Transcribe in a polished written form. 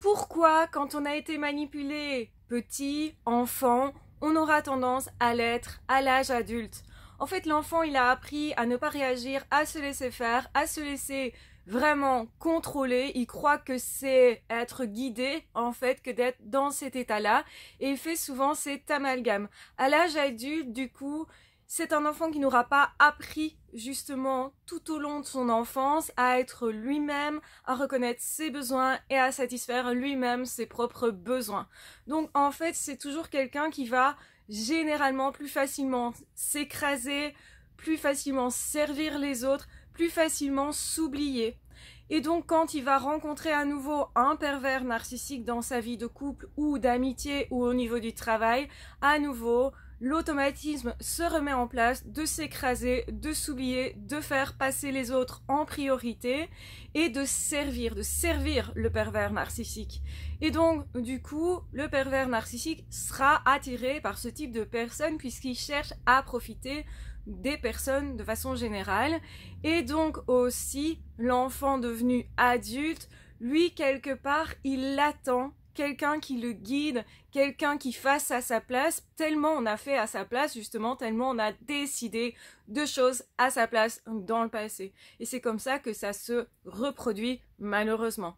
Pourquoi, quand on a été manipulé petit, enfant, on aura tendance à l'être à l'âge adulte? En fait, l'enfant, il a appris à ne pas réagir, à se laisser faire, à se laisser vraiment contrôler. Il croit que c'est être guidé, en fait, que d'être dans cet état-là. Et il fait souvent cet amalgame. À l'âge adulte, du coup, c'est un enfant qui n'aura pas appris justement tout au long de son enfance à être lui-même, à reconnaître ses besoins et à satisfaire lui-même ses propres besoins. Donc en fait, c'est toujours quelqu'un qui va généralement plus facilement s'écraser, plus facilement servir les autres, plus facilement s'oublier. Et donc quand il va rencontrer à nouveau un pervers narcissique dans sa vie de couple ou d'amitié ou au niveau du travail, à nouveau, l'automatisme se remet en place de s'écraser, de s'oublier, de faire passer les autres en priorité et de servir le pervers narcissique. Et donc, du coup, le pervers narcissique sera attiré par ce type de personnes puisqu'il cherche à profiter des personnes de façon générale. Et donc aussi, l'enfant devenu adulte, lui, quelque part, il attend quelqu'un qui le guide, quelqu'un qui fasse à sa place, tellement on a fait à sa place, justement, tellement on a décidé de choses à sa place dans le passé. Et c'est comme ça que ça se reproduit, malheureusement.